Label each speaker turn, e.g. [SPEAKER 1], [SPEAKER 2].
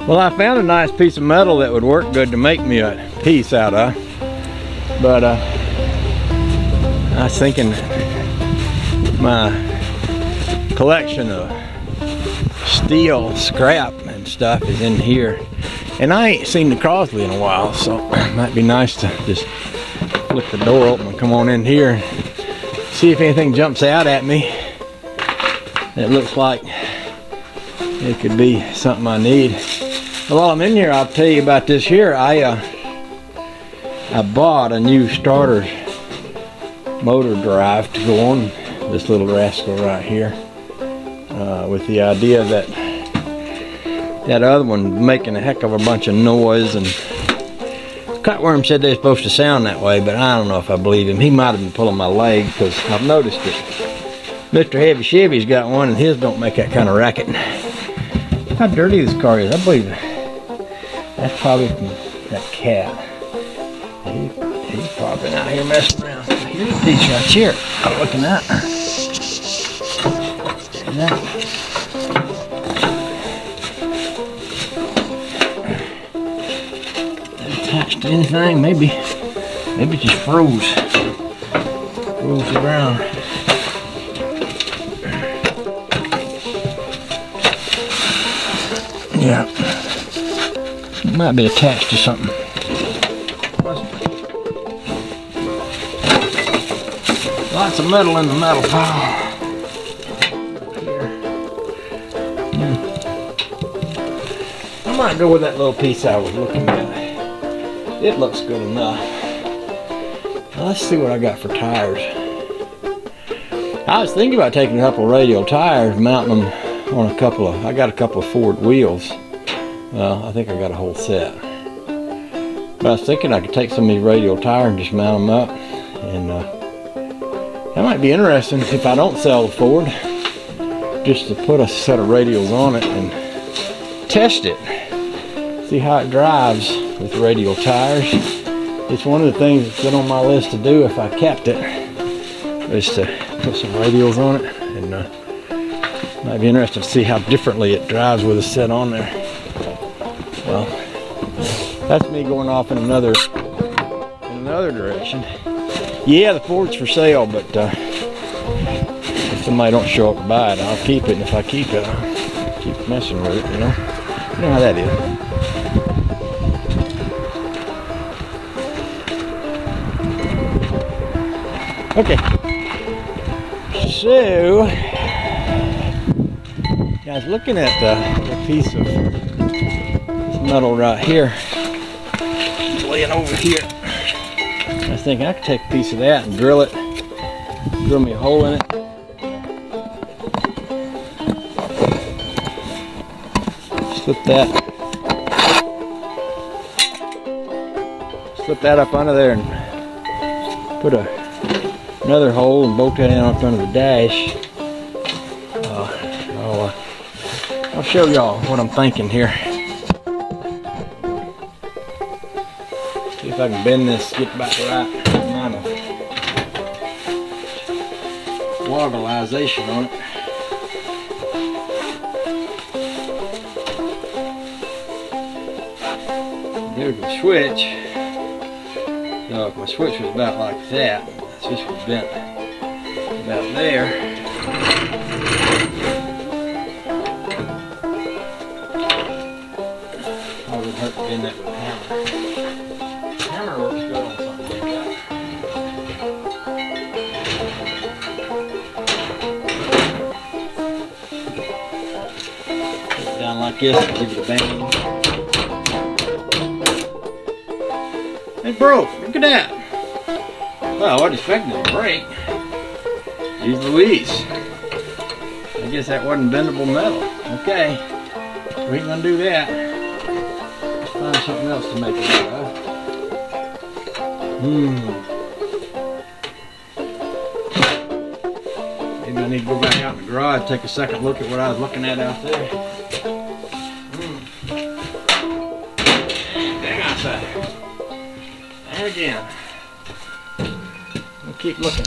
[SPEAKER 1] Well, I found a nice piece of metal that would work good to make me a piece out of. But I was thinking my collection of steel scrap and stuff is in here. And I ain't seen the Crosley in a while, so it might be nice to just flip the door open and come on in here and see if anything jumps out at me. It looks like it could be something I need. Well, while I'm in here, I'll tell you about this here. I bought a new starter motor drive to go on this little rascal right here, with the idea that that other one making a heck of a bunch of noise, and Cutworm said they're supposed to sound that way, but I don't know if I believe him. He might have been pulling my leg, because I've noticed that Mr. Heavy Chevy's got one and his don't make that kind of racket. How dirty this car is. I believe that's probably from that cat. He's probably been out here messing around. Here's a piece right here. I'm looking at. See that? Attached to anything? Maybe it just froze around. Yeah, it might be attached to something. Lots of metal in the metal pile. I might go with that little piece I was looking at. It looks good enough. Now let's see what I got for tires. I was thinking about taking a couple of radial tires, mounting them on I got a couple of Ford wheels. Well, I think I got a whole set. But I was thinking I could take some of these radial tires and just mount them up. And that might be interesting if I don't sell the Ford, just to put a set of radials on it and test it. See how it drives with radial tires. It's one of the things that's been on my list to do if I kept it, is to put some radials on it, and might be interesting to see how differently it drives with a set on there. Well, that's me going off in another direction. Yeah, the Ford's for sale, but if somebody don't show up to buy it, I'll keep it. And if I keep it, I'll keep messing with it, you know. You know how that is. Okay. So, I was looking at the piece of this metal right here. It's laying over here. I was thinking I could take a piece of that and drill me a hole in it. Slip that up under there and put another hole and bolt that in up under the dash. I'll show y'all what I'm thinking here. See if I can bend this, get about the right amount of woggleization on it. There's the switch. So if my switch was about like that, the switch was bent about there. I would hurt to bend that with a hammer. The hammer works good on something like that. Put it down like this and give it a bang. It broke. Look at that. Well, I wasn't expecting it to break. Jeez Louise. I guess that wasn't bendable metal. Okay. We ain't gonna do that. Let's find something else to make it out of. Maybe I need to go back out in the garage, take a second look at what I was looking at out there. Dang outside. And again. We'll keep looking.